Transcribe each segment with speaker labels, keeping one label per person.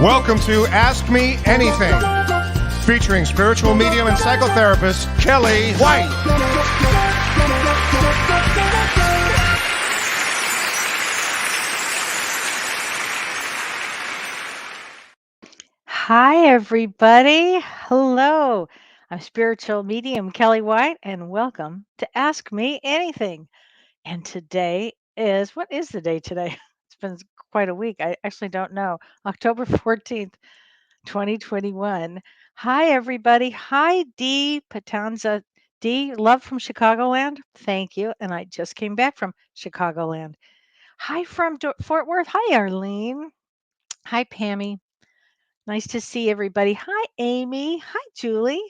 Speaker 1: Welcome to Ask Me Anything, featuring spiritual medium and psychotherapist Kellee White.
Speaker 2: Hi, everybody. Hello. I'm spiritual medium Kellee White, and welcome to Ask Me Anything. And today is, what is the day today? It's been quite a week. I actually don't know. October 14th, 2021. Hi, everybody. Hi, Dee Patanza. Dee, love from Chicagoland. Thank you. And I just came back from Chicagoland. Hi from Fort Worth. Hi, Arlene. Hi, Pammy. Nice to see everybody. Hi, Amy. Hi, Julie.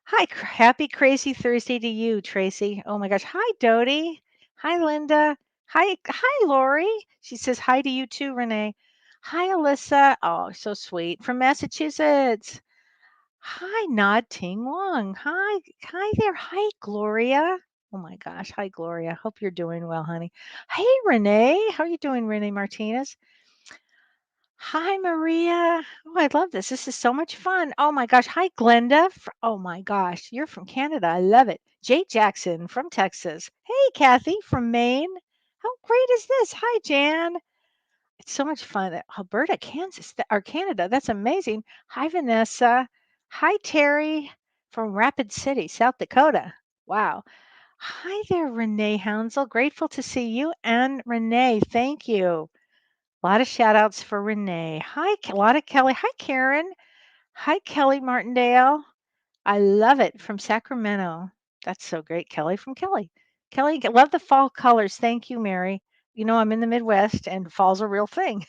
Speaker 2: Hi, happy crazy Thursday to you, Tracy. Oh my gosh. Hi, Dodie. Hi, Linda. Hi, Lori. She says hi to you too, Renee. Hi, Alyssa. Oh, so sweet. From Massachusetts. Hi, Nad Ting Wong. Hi there. Hi, Gloria. Oh my gosh. Hi, Gloria. Hope you're doing well, honey. Hey, Renee. How are you doing, Renee Martinez? Hi, Maria. Oh, I love this. This is so much fun. Oh my gosh. Hi, Glenda. Oh my gosh. You're from Canada. I love it. Jay Jackson from Texas. Hey, Kathy from Maine. How great is this? Hi, Jan. It's so much fun. Alberta, Kansas, or Canada. That's amazing. Hi, Vanessa. Hi, Terry from Rapid City, South Dakota. Wow. Hi there, Renee Hounsel. Grateful to see you. And Renee, thank you. A lot of shout outs for Renee. Hi, a lot of Kelly. Hi, Karen. Hi, Kelly Martindale. I love it from Sacramento. That's so great, Kelly from Kelly. Kelly, love the fall colors. Thank you, Mary. You know, I'm in the Midwest and fall's a real thing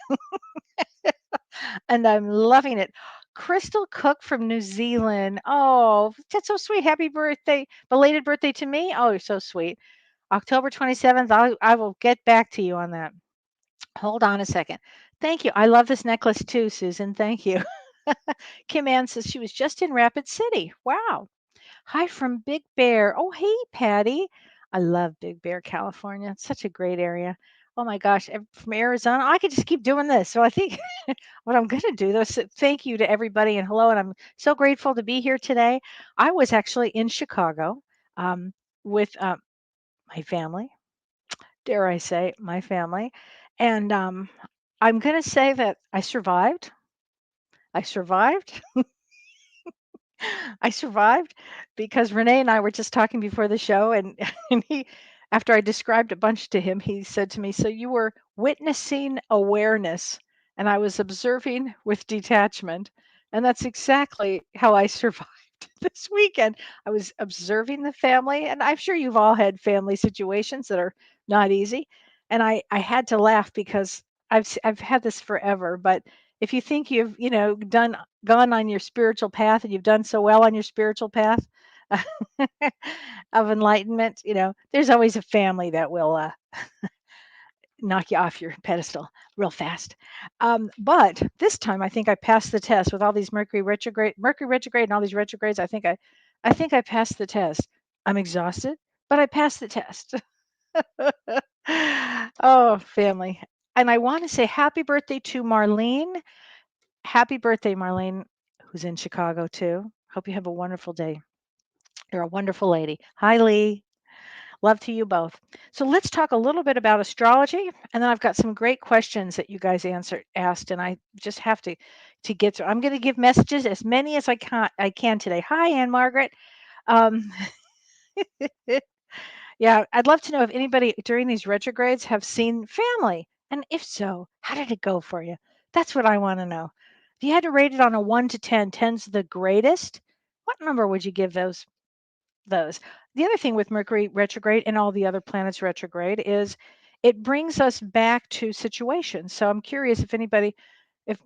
Speaker 2: and I'm loving it. Crystal Cook from New Zealand. Oh, that's so sweet. Happy birthday. Belated birthday to me. Oh, you're so sweet. October 27th. I will get back to you on that. Hold on a second. Thank you. I love this necklace too, Susan. Thank you. Kim Ann says she was just in Rapid City. Wow. Hi from Big Bear. Oh, hey, Patty. I love Big Bear, California. It's such a great area. Oh my gosh, from Arizona. I could just keep doing this. So I think what I'm going to do, though, is thank you to everybody and hello. And I'm so grateful to be here today. I was actually in Chicago um, with my family, dare I say, my family. And I'm going to say that I survived. I survived. I survived because Renee and I were just talking before the show, and, and he, after I described a bunch to him, he said to me, "So you were witnessing awareness, and I was observing with detachment." And that's exactly how I survived this weekend. I was observing the family, and I'm sure you've all had family situations that are not easy. And I had to laugh because I've had this forever, but if you think you've done gone on your spiritual path and you've done so well on your spiritual path of enlightenment, there's always a family that will knock you off your pedestal real fast. But this time, I think I passed the test with all these Mercury retrograde, and all these retrogrades. I think I passed the test. I'm exhausted, but I passed the test. Oh, family. And I want to say happy birthday to Marlene. Happy birthday, Marlene, who's in Chicago too. Hope you have a wonderful day. You're a wonderful lady. Hi, Lee. Love to you both. So let's talk a little bit about astrology, and then I've got some great questions that you guys asked, and I just have to get through. I'm going to give messages as many as I can today. Hi, Anne Margaret. Um, yeah, I'd love to know if anybody during these retrogrades have seen family, and if so, how did it go for you? That's what I want to know. If you had to rate it on a 1 to 10, 10's the greatest, what number would you give those? The other thing with Mercury retrograde and all the other planets retrograde is it brings us back to situations. So I'm curious if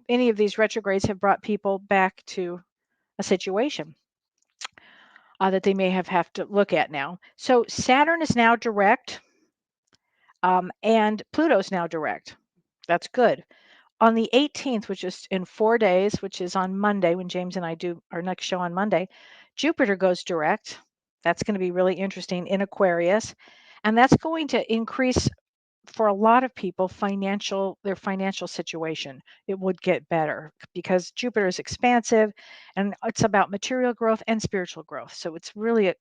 Speaker 2: any of these retrogrades have brought people back to a situation that they may have to look at now. So Saturn is now direct, and Pluto's now direct. That's good. On the 18th, which is in 4 days, which is on Monday when James and I do our next show on Monday, Jupiter goes direct. That's going to be really interesting in Aquarius. And that's going to increase for a lot of people, their financial situation, it would get better because Jupiter is expansive and it's about material growth and spiritual growth. So it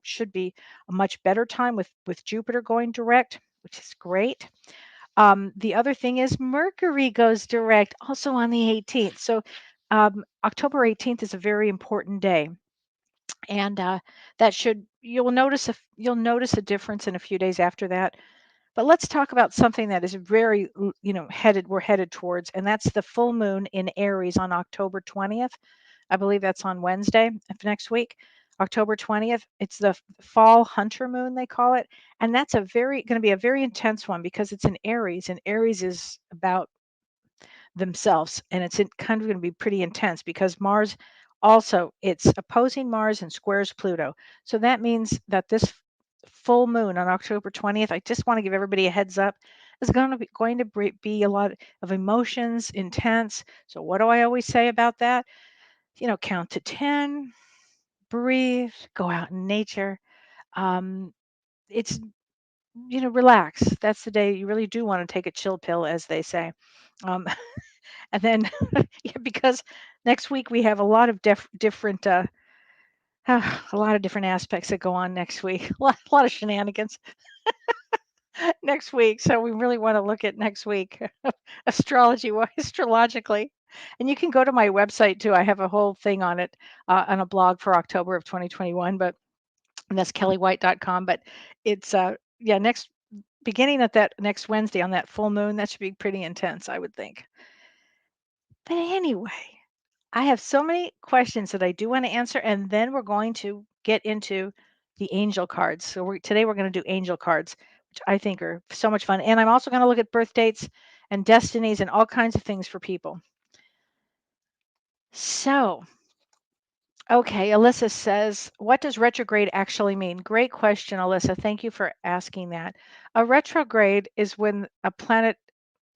Speaker 2: should be a much better time with Jupiter going direct, which is great. The other thing is Mercury goes direct also on the 18th. So October 18th is a very important day, and you'll notice a difference in a few days after that. But let's talk about something that is very, we're headed towards, and that's the full moon in Aries on October 20th. I believe that's on Wednesday of next week, October 20th. It's the fall hunter moon, they call it. And that's going to be a very intense one because it's in Aries, and Aries is about themselves. And kind of going to be pretty intense because Mars also, it's opposing Mars and squares Pluto. So that means that this full moon on October 20th, I just want to give everybody a heads up, is going to be a lot of emotions, intense. So what do I always say about that? Count to 10, breathe, go out in nature. Um, it's, relax. That's the day you really do want to take a chill pill, as they say. Um, and then, yeah, because next week we have a lot of different, a lot of different aspects that go on next week. A lot of shenanigans next week. So we really want to look at next week, astrologically. And you can go to my website too. I have a whole thing on it on a blog for October of 2021, and that's kelleewhite.com. But it's next beginning at that next Wednesday on that full moon, that should be pretty intense, I would think. But anyway, I have so many questions that I do want to answer, and then we're going to get into the angel cards. So today we're going to do angel cards, which I think are so much fun. And I'm also going to look at birth dates and destinies and all kinds of things for people. So, okay, Alyssa says, what does retrograde actually mean? Great question, Alyssa. Thank you for asking that. A retrograde is when a planet,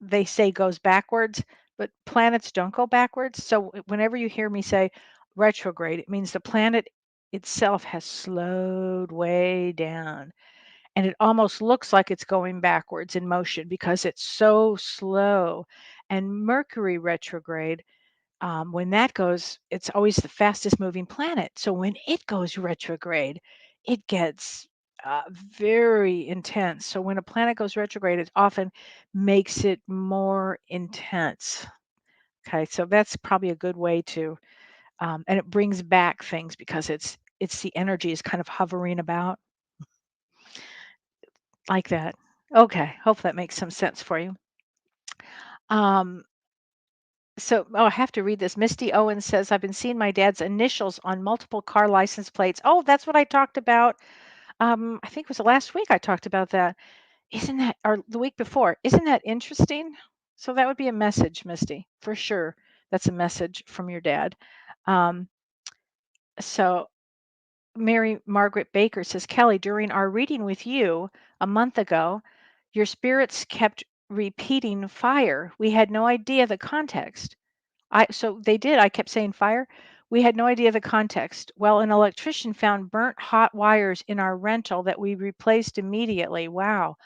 Speaker 2: they say, goes backwards, but planets don't go backwards. So whenever you hear me say retrograde, it means the planet itself has slowed way down. And it almost looks like it's going backwards in motion because it's so slow. And Mercury retrograde, when that goes, it's always the fastest moving planet. So when it goes retrograde, it gets very intense. So when a planet goes retrograde, it often makes it more intense. Okay, so that's probably a good way to, and it brings back things because it's the energy is kind of hovering about like that. Okay, hope that makes some sense for you. I have to read this. Misty Owens says, I've been seeing my dad's initials on multiple car license plates. Oh, that's what I talked about. I think it was last week I talked about that. Isn't that, or the week before? Isn't that interesting? So that would be a message, Misty, for sure. That's a message from your dad. So Mary Margaret Baker says, Kellee, during our reading with you a month ago, your spirits kept repeating fire. We had no idea the context. So they did. I kept saying fire. We had no idea the context. Well, an electrician found burnt hot wires in our rental that we replaced immediately. Wow.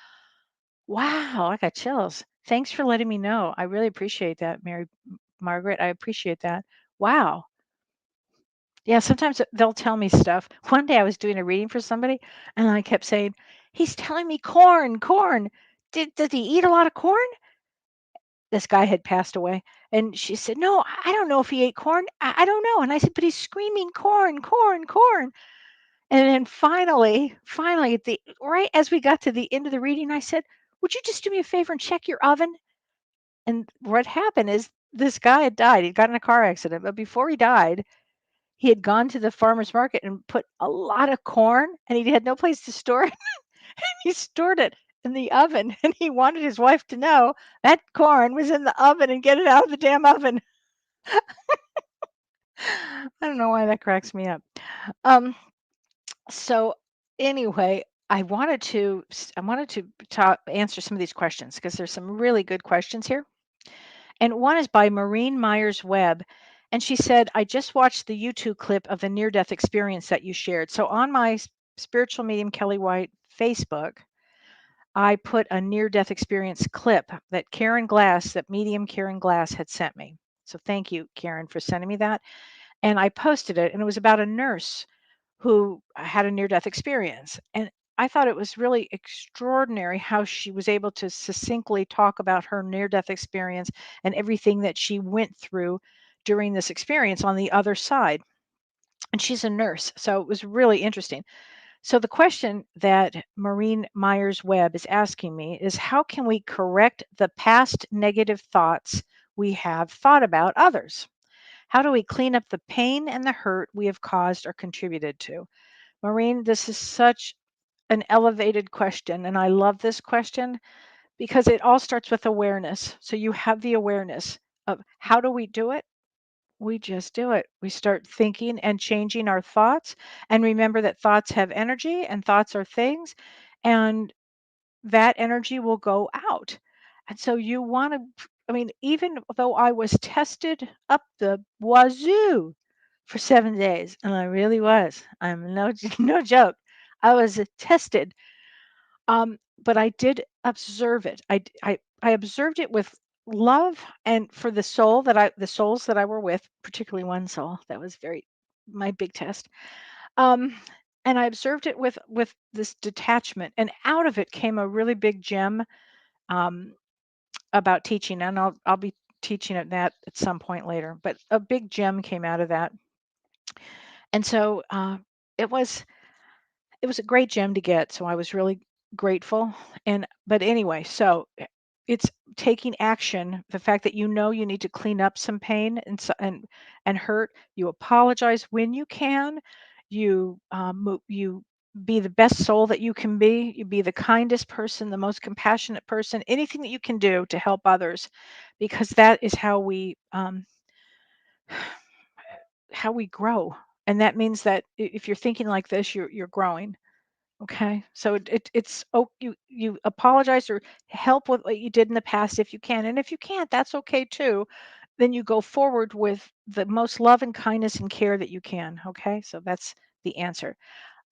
Speaker 2: Wow. I got chills. Thanks for letting me know. I really appreciate that, Mary Margaret. I appreciate that. Wow. Yeah, sometimes they'll tell me stuff. One day I was doing a reading for somebody and I kept saying, he's telling me corn, corn. Did he eat a lot of corn? This guy had passed away. And she said, no, I don't know if he ate corn. I don't know. And I said, but he's screaming corn, corn, corn. And then finally, right as we got to the end of the reading, I said, would you just do me a favor and check your oven? And what happened is this guy had died. He'd got in a car accident. But before he died, he had gone to the farmer's market and put a lot of corn and he had no place to store it. He stored it in the oven and he wanted his wife to know that corn was in the oven and get it out of the damn oven. I don't know why that cracks me up. So anyway, I wanted to answer some of these questions because there's some really good questions here. And one is by Maureen Myers Webb. And she said, I just watched the YouTube clip of the near death experience that you shared. So on my spiritual medium, Kellee White Facebook, I put a near-death experience clip that medium Karen Glass had sent me. So thank you, Karen, for sending me that. And I posted it, and it was about a nurse who had a near-death experience. And I thought it was really extraordinary how she was able to succinctly talk about her near-death experience and everything that she went through during this experience on the other side. And she's a nurse, so it was really interesting. So the question that Maureen Myers Webb is asking me is, how can we correct the past negative thoughts we have thought about others? How do we clean up the pain and the hurt we have caused or contributed to? Maureen, this is such an elevated question, and I love this question because it all starts with awareness. So you have the awareness of, how do we do it? We just do it. We start thinking and changing our thoughts. And remember that thoughts have energy and thoughts are things. And that energy will go out. And so you want to, I mean, even though I was tested up the wazoo for 7 days, and I really was, I'm no, no joke, I was tested. But I did observe it. I observed it with love, and for the souls that I were with, particularly one soul that was my big test. Um, and I observed it with this detachment, and out of it came a really big gem, um, about teaching, and I'll be teaching it that at some point later. But a big gem came out of that, and so it was it was a great gem to get. So I was really grateful. And but anyway, so it's taking action. The fact that you need to clean up some pain and hurt. You apologize when you can. You be the best soul that you can be. You be the kindest person, the most compassionate person. Anything that you can do to help others, because that is how we grow. And that means that if you're thinking like this, you're growing. Okay, so you apologize or help with what you did in the past if you can, and if you can't, that's okay too. Then you go forward with the most love and kindness and care that you can. Okay, so that's the answer.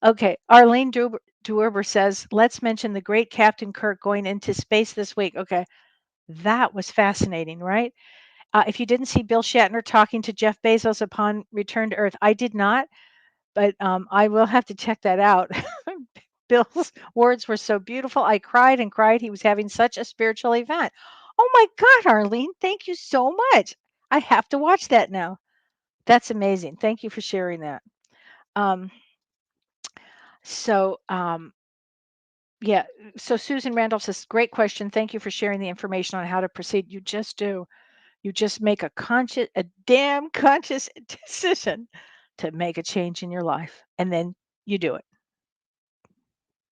Speaker 2: Okay, Arlene Duerber says, let's mention the great Captain Kirk going into space this week. Okay, that was fascinating, right? If you didn't see Bill Shatner talking to Jeff Bezos upon return to Earth, I did not, but I will have to check that out. Bill's words were so beautiful. I cried and cried. He was having such a spiritual event. Oh my God, Arlene, thank you so much. I have to watch that now. That's amazing. Thank you for sharing that. Um, so, yeah, so Susan Randolph says, great question. Thank you for sharing the information on how to proceed. You just do. You just make a damn conscious decision to make a change in your life, and then you do it.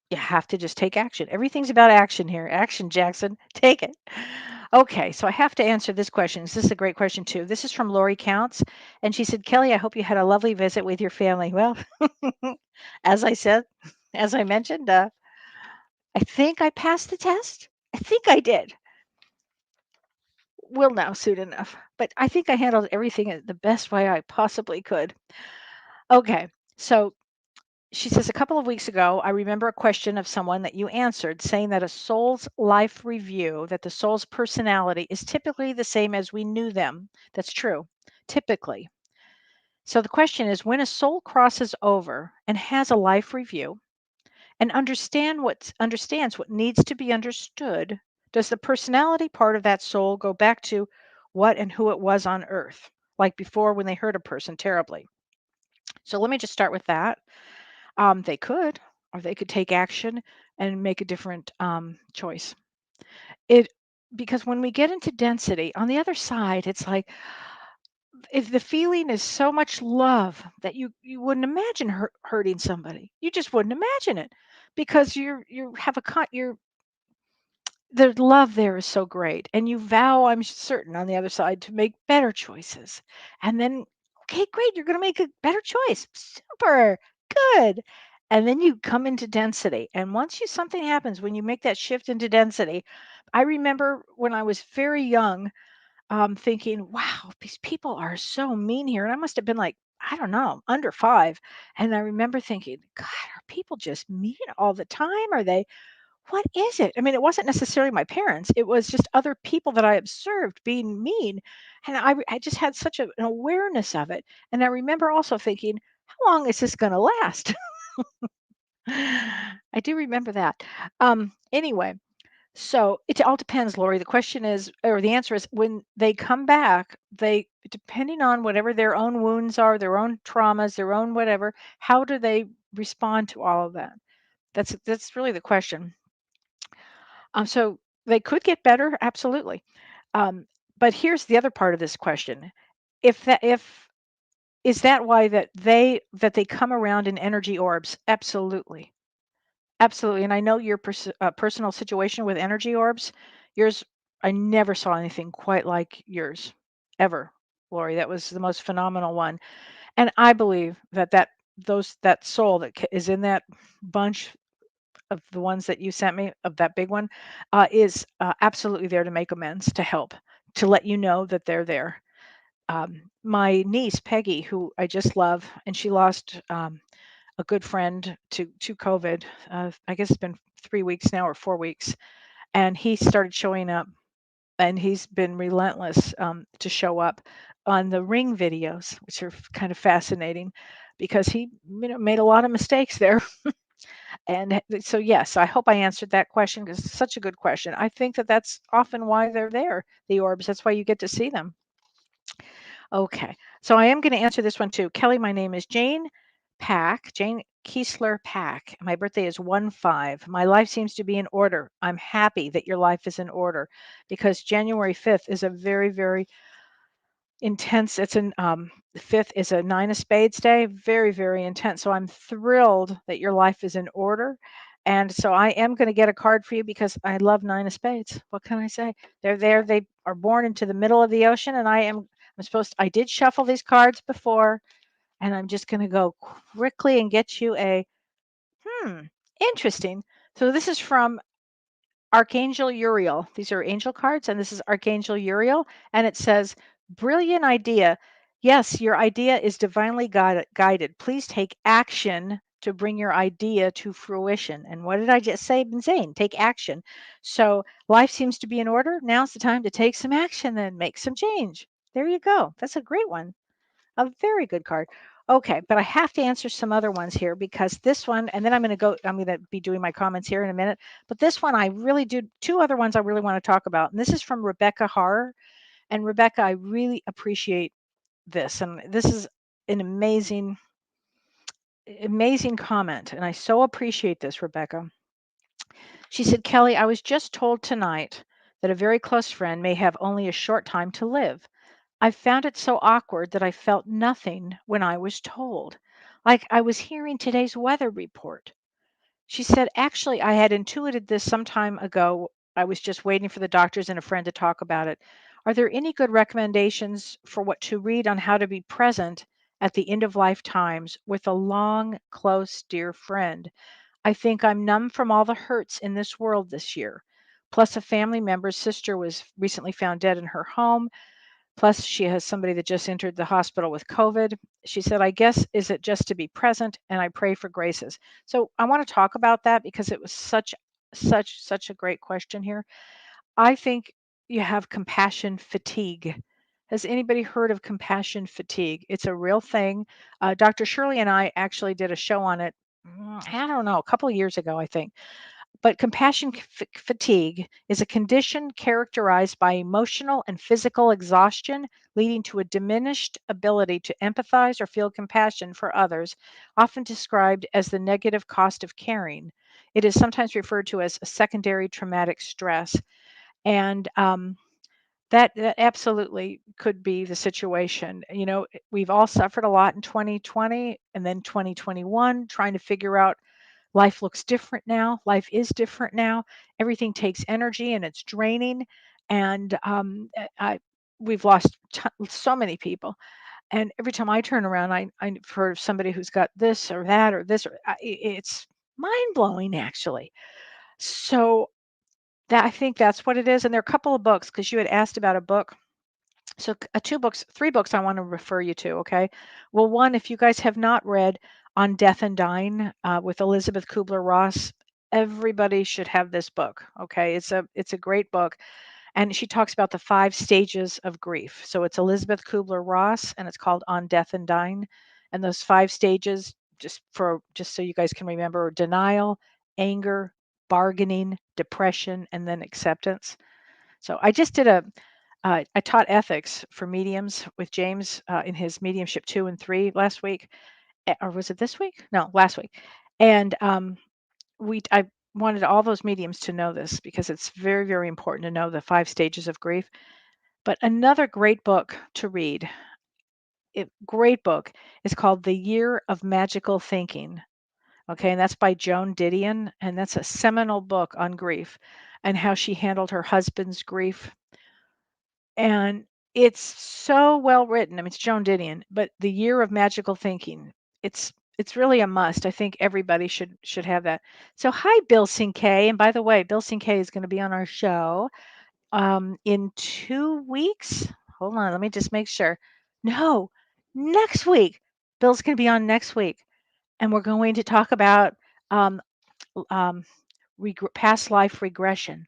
Speaker 2: You have to just take action. Everything's about action here. Action, Jackson. Take it. Okay, so I have to answer this question. This is a great question, too. This is from Lori Counts. And she said, Kellee, I hope you had a lovely visit with your family. Well, as I said, as I mentioned, I think I passed the test. I think I did. We'll know soon enough. But I think I handled everything the best way I possibly could. Okay, so she says, a couple of weeks ago, I remember a question of someone that you answered saying that a soul's life review, that the soul's personality is typically the same as we knew them. That's true, typically. So the question is, when a soul crosses over and has a life review and understands what needs to be understood, does the personality part of that soul go back to what and who it was on earth, like before when they hurt a person terribly? So let me just start with that. They could, or they could take action and make a different choice. It Because when we get into density, on the other side, it's like, if the feeling is so much love that you wouldn't imagine hurting somebody, you just wouldn't imagine it, because you have you're the love there is so great, and you vow, I'm certain, on the other side to make better choices. And then, okay, great, you're going to make a better choice. Super good. And then you come into density. And once something happens when you make that shift into density, I remember when I was very young, thinking, wow, these people are so mean here. And I must have been like, I don't know, under 5. And I remember thinking, God, are people just mean all the time? Are they what is it? I mean, it wasn't necessarily my parents. It was just other people that I observed being mean. And I just had such an awareness of it. And I remember also thinking, how long is this going to last? I do remember that. Anyway, so it all depends, Lori. The question is, or the answer is, when they come back, they, depending on whatever their own wounds are, their own traumas, their own whatever, how do they respond to all of that? That's really the question. So they could get better, absolutely. Um, but here's the other part of this question: if is that why that they come around in energy orbs? Absolutely, absolutely. And I know your personal situation with energy orbs. Yours, I never saw anything quite like yours, ever, Lori. That was the most phenomenal one. And I believe that soul that is in that bunch of the ones that you sent me, of that big one, is absolutely there to make amends, to help, to let you know that they're there. My niece Peggy, who I just love, and she lost a good friend to COVID. I guess it's been 3 weeks now, or 4 weeks, and he started showing up, and he's been relentless to show up on the ring videos, which are kind of fascinating, because he made a lot of mistakes there. And so, yes, I hope I answered that question, because it's such a good question. I think that that's often why they're there, the orbs. That's why you get to see them. Okay, so I am going to answer this one too. Kellee, my name is Jane Kiesler Pack. My birthday is 1/5. My life seems to be in order. I'm happy that your life is in order, because January 5th is a very, very intense. It's an the 5th is a 9 of spades day, very, very intense. So I'm thrilled that your life is in order. And so I am going to get a card for you, because I love 9 of spades. What can I say? They're there. They are born into the middle of the ocean, and I did shuffle these cards before, and I'm just going to go quickly and get you a hmm interesting. So this is from Archangel Uriel. These are angel cards, and this is Archangel Uriel, and it says, "Brilliant idea. Yes, your idea is divinely guided. Please take action to bring your idea to fruition." And what did I just say, Zane? Take action. So life seems to be in order. Now's the time to take some action, then make some change. There you go. That's a great one. A very good card. Okay, but I have to answer some other ones here, because this one, and then I'm going to be doing my comments here in a minute. But this one, I really do, two other ones I really want to talk about. And this is from Rebecca Harr. And Rebecca, I really appreciate this. And this is an amazing, amazing comment. And I so appreciate this, Rebecca. She said, "Kellee, I was just told tonight that a very close friend may have only a short time to live. I found it so awkward that I felt nothing when I was told, like I was hearing today's weather report." She said, "Actually, I had intuited this some time ago. I was just waiting for the doctors and a friend to talk about it. Are there any good recommendations for what to read on how to be present at the end of life times with a long, close, dear friend? I think I'm numb from all the hurts in this world this year. Plus, a family member's sister was recently found dead in her home. Plus, she has somebody that just entered the hospital with COVID." She said, "I guess, is it just to be present? And I pray for graces." So I want to talk about that, because it was such a great question here. I think you have compassion fatigue. Has anybody heard of compassion fatigue? It's a real thing. Dr. Shirley and I actually did a show on it. I don't know, a couple of years ago, I think. But compassion fatigue is a condition characterized by emotional and physical exhaustion, leading to a diminished ability to empathize or feel compassion for others, often described as the negative cost of caring. It is sometimes referred to as a secondary traumatic stress. And that absolutely could be the situation. We've all suffered a lot in 2020 and then 2021, trying to figure out, life looks different now. Life is different now. Everything takes energy, and it's draining. And we've lost so many people. And every time I turn around, I've heard of somebody who's got this or that or this. It's mind blowing, actually. So I think that's what it is. And there are a couple of books, because you had asked about a book. So, 3 books I want to refer you to, okay? Well, one, if you guys have not read On Death and Dying with Elizabeth Kubler-Ross, everybody should have this book. Okay, it's a great book, and she talks about the 5 stages of grief. So it's Elizabeth Kubler-Ross, and it's called On Death and Dying. And those 5 stages, just so you guys can remember, are denial, anger, bargaining, depression, and then acceptance. So I just did I taught ethics for mediums with James in his mediumship 2 and 3 last week, or was it this week? No, last week. And I wanted all those mediums to know this because it's very, very important to know the 5 stages of grief. But another great book to read, great book, is called The Year of Magical Thinking. Okay, and that's by Joan Didion, and that's a seminal book on grief and how she handled her husband's grief. And it's so well written. I mean, it's Joan Didion, but The Year of Magical Thinking, it's really a must. I think everybody should have that. So hi, Bill Sinkay. And by the way, Bill Sinkay is going to be on our show in 2 weeks. Hold on, let me just make sure. No, next week. Bill's going to be on next week, and we're going to talk about um, um, past life regression.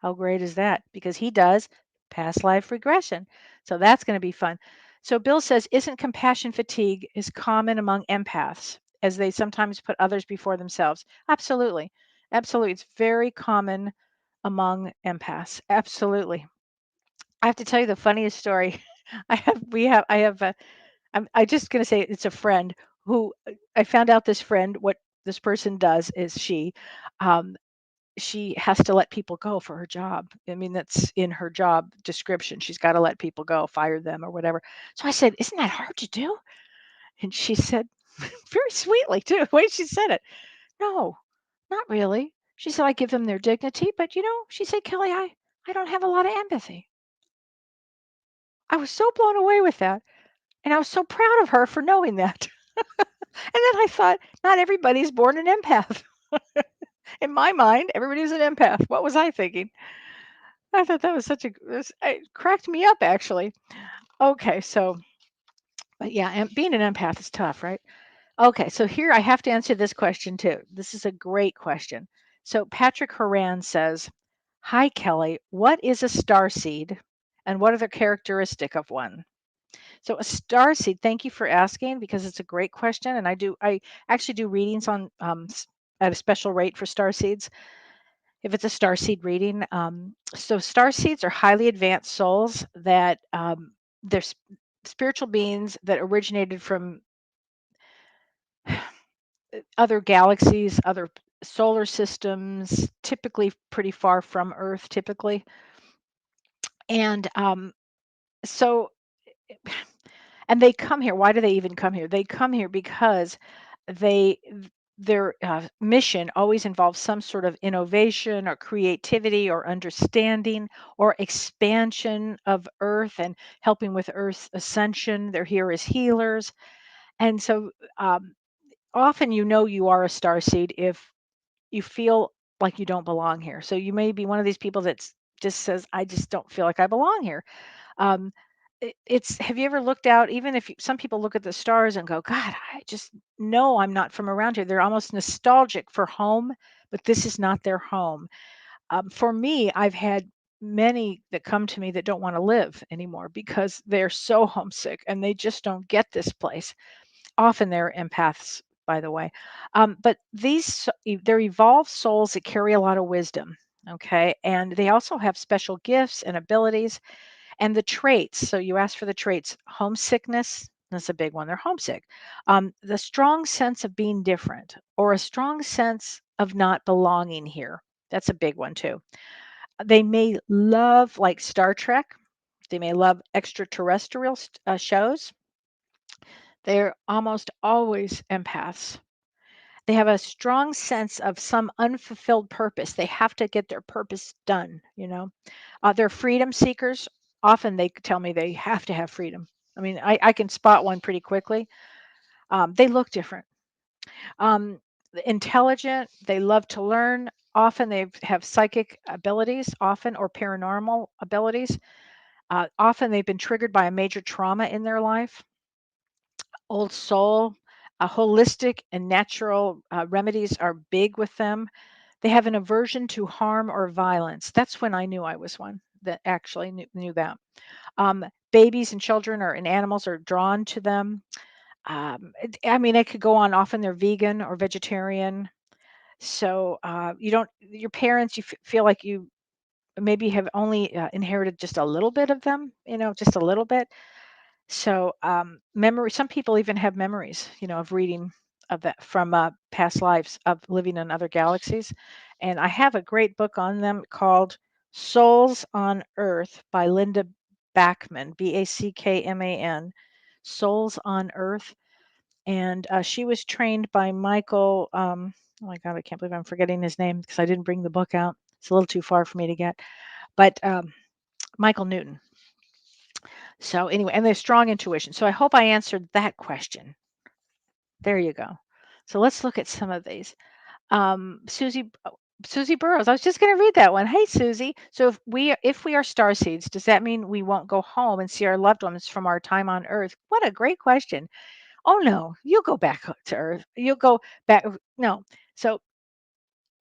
Speaker 2: How great is that? Because he does past life regression. So that's going to be fun. So Bill says, isn't compassion fatigue is common among empaths as they sometimes put others before themselves? Absolutely. Absolutely. It's very common among empaths. Absolutely. I have to tell you the funniest story. I have I just going to say it's a friend who I found out this friend, what this person does is um, she has to let people go for her job. I mean, that's in her job description. She's got to let people go, fire them or whatever. So I said, "Isn't that hard to do?" And she said, very sweetly too, the way she said it, "No, not really." She said, "I give them their dignity, but she said, Kellee, I don't have a lot of empathy." I was so blown away with that, and I was so proud of her for knowing that. And then I thought, not everybody's born an empath. In my mind, everybody's an empath. What was I thinking? I thought that was it cracked me up actually. Okay, so, but yeah, being an empath is tough, right? Okay, so here I have to answer this question too. This is a great question. So Patrick Horan says, "Hi Kellee, what is a starseed, and what are the characteristic of one?" So a starseed, thank you for asking because it's a great question, and I actually do readings on at a special rate for starseeds if it's a starseed reading. So starseeds are highly advanced souls that they're spiritual beings that originated from other galaxies, other solar systems, typically pretty far from Earth, typically. And so, and they come here. Why do they even come here? They come here because they their mission always involves some sort of innovation or creativity or understanding or expansion of Earth and helping with Earth's ascension. They're here as healers, and so often you are a starseed if you feel like you don't belong here. So you may be one of these people that just says, "I just don't feel like I belong here." Um, it's Have you ever looked out, even if some people look at the stars and go, "God, I just know I'm not from around here." They're almost nostalgic for home, but this is not their home. For me, I've had many that come to me that don't want to live anymore because they're so homesick and they just don't get this place. Often they're empaths, by the way. But they're evolved souls that carry a lot of wisdom. Okay. And they also have special gifts and abilities and the traits. So you asked for the traits. Homesickness, that's a big one. They're homesick. The strong sense of being different or a strong sense of not belonging here. That's a big one too. They may love like Star Trek. They may love extraterrestrial shows. They're almost always empaths. They have a strong sense of some unfulfilled purpose. They have to get their purpose done. They're freedom seekers. Often they tell me they have to have freedom. I mean, I can spot one pretty quickly. They look different. Um, Intelligent. They love to learn. Often they have psychic abilities, often or paranormal abilities. Often they've been triggered by a major trauma in their life. Old soul, holistic and natural remedies are big with them. They have an aversion to harm or violence. That's when I knew I was one that actually knew that. Babies and children and animals are drawn to them. I mean, it could go on. Often they're vegan or vegetarian. So you don't, your parents, feel like you maybe have only inherited just a little bit of them, just a little bit. So memory, some people even have memories, of reading of that from past lives of living in other galaxies. And I have a great book on them called Souls on Earth by Linda Backman, Backman, Souls on Earth. And she was trained by Michael. Oh my God, I can't believe I'm forgetting his name because I didn't bring the book out. It's a little too far for me to get. But Michael Newton. So anyway, and there's strong intuition. So I hope I answered that question. There you go. So let's look at some of these. Susie Burrows. I was just going to read that one. Hey, Susie. So if we are star seeds, does that mean we won't go home and see our loved ones from our time on Earth? What a great question. Oh no, you'll go back to Earth. You'll go back. No. So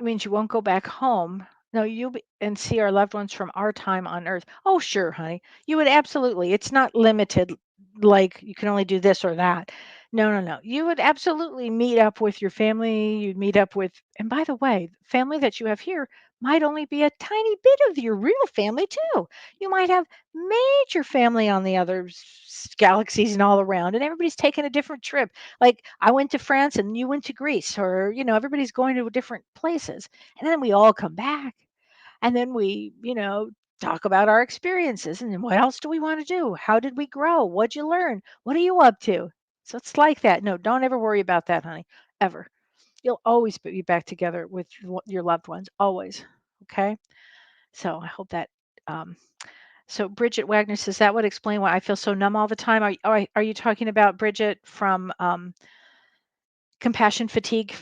Speaker 2: it means you won't go back home. No, you'll be and see our loved ones from our time on Earth. Oh, sure, honey. You would absolutely. It's not limited, like you can only do this or that. No, no, no. You would absolutely meet up with your family. You'd meet up with, and by the way, family that you have here might only be a tiny bit of your real family too. You might have major family on the other galaxies and all around, and everybody's taking a different trip. Like I went to France and you went to Greece, or everybody's going to different places, and then we all come back, and then we talk about our experiences, and then what else do we want to do? How did we grow? What'd you learn? What are you up to? So it's like that. No, don't ever worry about that, honey, ever. You'll always be back together with your loved ones, always. Okay. So I hope that so Bridget Wagner says that would explain why I feel so numb all the time. Are you talking about Bridget from compassion fatigue?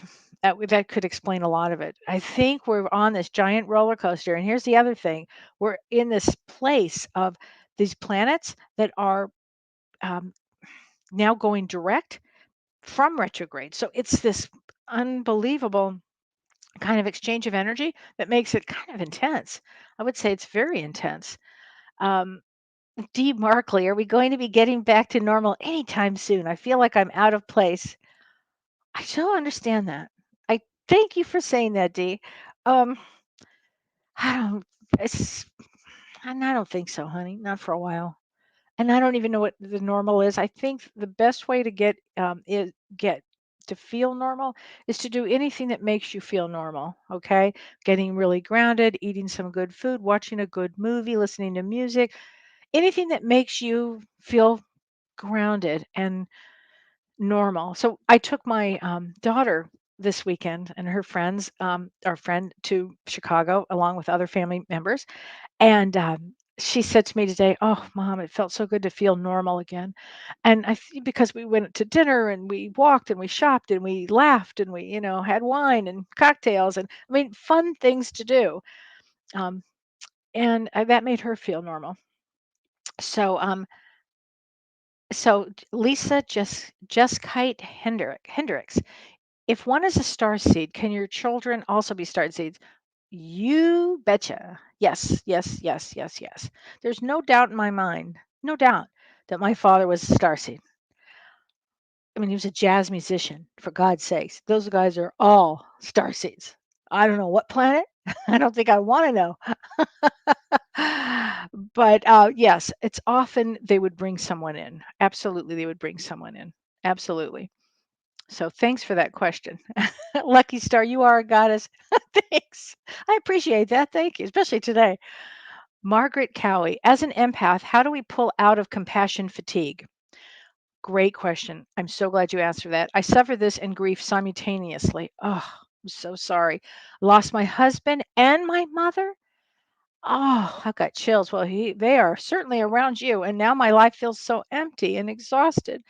Speaker 2: That could explain a lot of it. I think we're on this giant roller coaster. And here's the other thing. We're in this place of these planets that are um, now going direct from retrograde. So it's this unbelievable kind of exchange of energy that makes it kind of intense. I would say it's very intense. Um, Dee Markley, are we going to be getting back to normal anytime soon? I feel like I'm out of place. I so understand that. I thank you for saying that, Dee. Um, I don't. It's, and I don't think so, honey. Not for a while. And I don't even know what the normal is. I think the best way to get to feel normal is to do anything that makes you feel normal. Okay, getting really grounded, eating some good food, watching a good movie, listening to music, anything that makes you feel grounded and normal. So I took my daughter this weekend and her friends, our friend, to Chicago along with other family members. And she said to me today, "Oh, Mom, it felt so good to feel normal again." And I think because we went to dinner and we walked and we shopped and we laughed and we, had wine and cocktails and I mean, fun things to do. Um, and that made her feel normal. So, Lisa just kite Hendricks. If one is a star seed, can your children also be star seeds? You betcha. Yes, yes, yes, yes, yes. There's no doubt in my mind, no doubt that my father was a star seed. I mean, he was a jazz musician, for God's sakes. Those guys are all star seeds. I don't know what planet. I don't think I want to know. But yes, it's often they would bring someone in. Absolutely, they would bring someone in. Absolutely. So thanks for that question. Lucky Star, you are a goddess. Thanks. I appreciate that. Thank you, especially today. Margaret Cowie, as an empath, how do we pull out of compassion fatigue? Great question. I'm so glad you answered that. I suffer this and grief simultaneously. Oh, I'm so sorry. Lost my husband and my mother. Oh, I've got chills. Well, they are certainly around you, and now my life feels so empty and exhausted.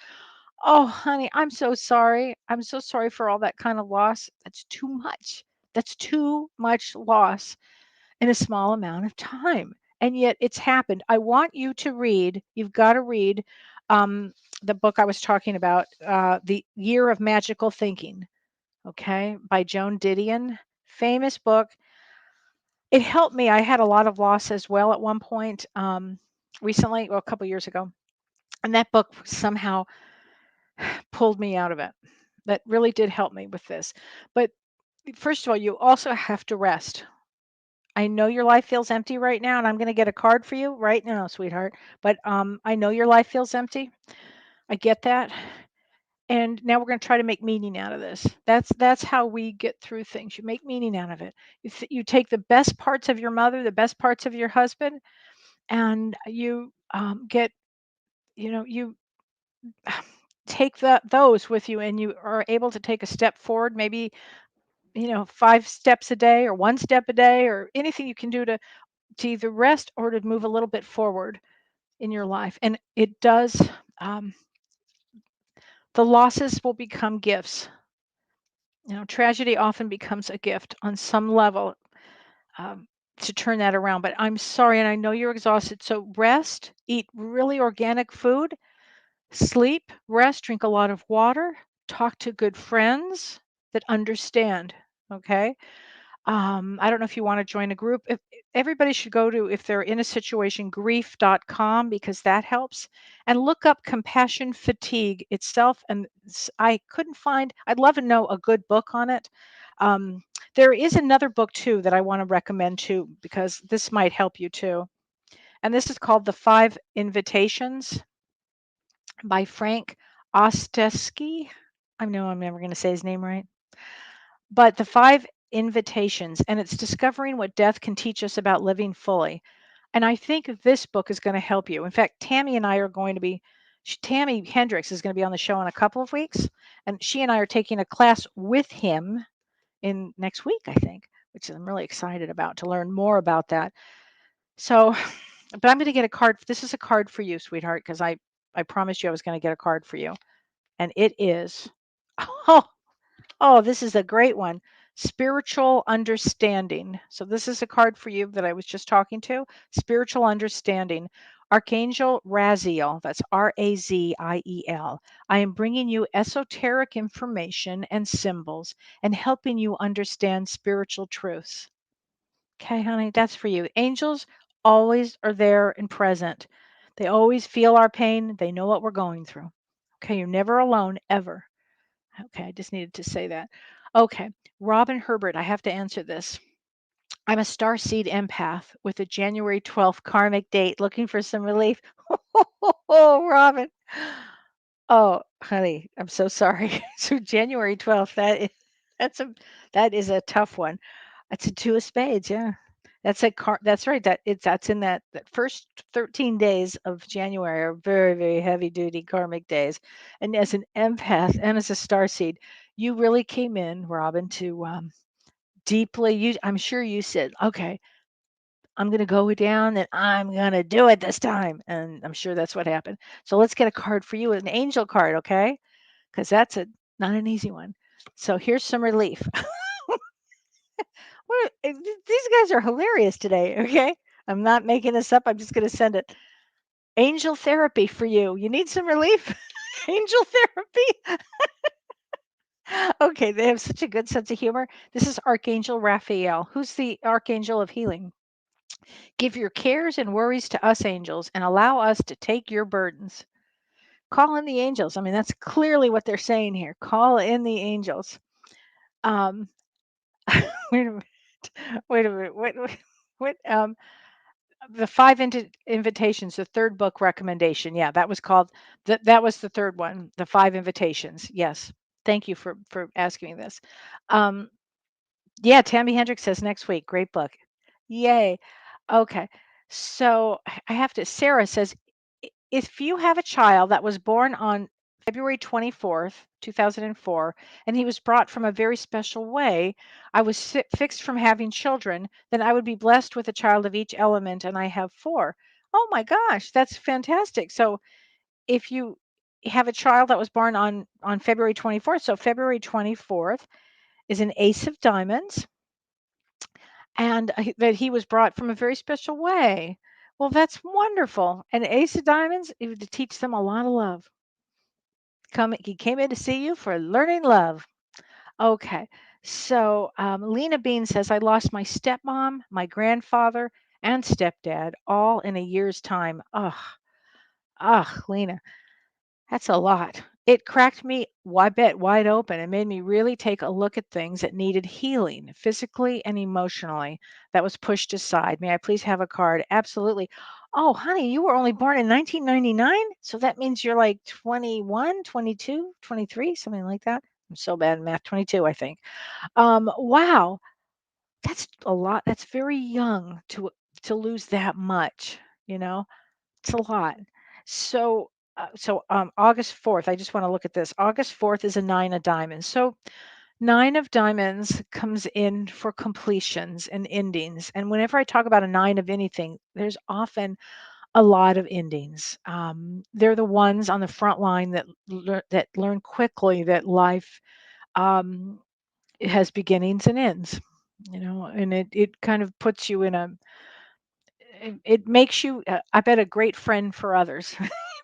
Speaker 2: Oh, honey, I'm so sorry. I'm so sorry for all that kind of loss. That's too much. That's too much loss in a small amount of time. And yet it's happened. I want you to read, you've got to read um, the book I was talking about, The Year of Magical Thinking, okay, by Joan Didion. famous book. It helped me. I had a lot of loss as well at one point, recently, well, a couple years ago, and that book somehow pulled me out of it. That really did help me with this. But first of all, you also have to rest. I know your life feels empty right now, and I'm going to get a card for you right now, sweetheart. But I know your life feels empty. I get that. And now we're going to try to make meaning out of this. That's how we get through things. You make meaning out of it. You take the best parts of your mother, the best parts of your husband, and you get, you take those with you, and you are able to take a step forward, maybe 5 steps a day or 1 step a day or anything you can do to either rest or to move a little bit forward in your life. And it does, um, the losses will become gifts. Tragedy often becomes a gift on some level, um, to turn that around. But I'm sorry, and I know you're exhausted. So rest, eat really organic food, sleep, rest, drink a lot of water, talk to good friends that understand. Okay. I don't know if you want to join a group. If everybody should go to, if they're in a situation, grief.com, because that helps. And look up compassion fatigue itself. And I couldn't find, I'd love to know a good book on it. Um, there is another book too that I want to recommend too, because this might help you too. And this is called The Five Invitations by Frank Ostesky. I know I'm never going to say his name right. But the five invitations, and it's discovering what death can teach us about living fully. And I think this book is going to help you. In fact, Tammy and I are going to be, Tammy Hendricks is going to be on the show in a couple of weeks. And she and I are taking a class with him in next week, I think, which I'm really excited about to learn more about that. So, but I'm going to get a card. This is a card for you, sweetheart, because I promised you I was going to get a card for you. And it is, oh, oh, this is a great one. Spiritual understanding. So this is a card for you that I was just talking to. Spiritual understanding. Archangel Raziel. That's Raziel. I am bringing you esoteric information and symbols and helping you understand spiritual truths. Okay, honey, that's for you. Angels always are there and present. They always feel our pain. They know what we're going through. Okay, you're never alone, ever. Okay, I just needed to say that. Okay, Robin Herbert, I have to answer this. I'm a starseed empath with a January 12th karmic date looking for some relief. Oh, Robin. Oh, honey, I'm so sorry. So January 12th, that's a that is a tough one. That's a two of spades, yeah. That's right. That's in that first 13 days of January are very, very heavy duty karmic days. And as an empath and as a starseed, you really came in, Robin, to deeply I'm sure you said, okay, I'm gonna go down and I'm gonna do it this time. And I'm sure that's what happened. So let's get a card for you, an angel card, okay? Because that's not an easy one. So here's some relief. These guys are hilarious today, okay? I'm not making this up. I'm just going to send it. Angel therapy for you. You need some relief? Angel therapy? Okay, they have such a good sense of humor. This is Archangel Raphael, who's the Archangel of Healing. Give your cares and worries to us angels and allow us to take your burdens. Call in the angels. I mean, that's clearly what they're saying here. Call in the angels. Um, wait a minute. Wait a minute. What? The five invitations, the third book recommendation. Yeah, that was called that was the third one, the five invitations. Yes. Thank you for asking me this. Um, yeah, Tammy Hendricks says next week. Great book. Yay. Okay. So I have to, Sarah says, If you have a child that was born on February 24th, 2004, and he was brought from a very special way, I was fixed from having children, then I would be blessed with a child of each element, and I have four. Oh my gosh, that's fantastic. So if you have a child that was born on February 24th, so February 24th is an ace of diamonds, and that he was brought from a very special way. Well, that's wonderful. And ace of diamonds, it would teach them a lot of love. He came in to see you for learning love. Okay. So Lena Bean says, I lost my stepmom, my grandfather, and stepdad all in a year's time. Ugh, Lena, that's a lot. It cracked me, I bet, wide open and made me really take a look at things that needed healing, physically and emotionally, that was pushed aside. May I please have a card? Absolutely. Oh, honey, you were only born in 1999? So that means you're like 21, 22, 23, something like that. I'm so bad in math. 22, I think. Wow, that's a lot. That's very young to lose that much, you know? It's a lot. So August 4th, I just want to look at this. August 4th is a 9 of diamonds. So 9 of diamonds comes in for completions and endings. And whenever I talk about a 9 of anything, there's often a lot of endings. They're the ones on the front line that learn quickly that life um, it has beginnings and ends, and it kind of puts you in it makes you, I bet, a great friend for others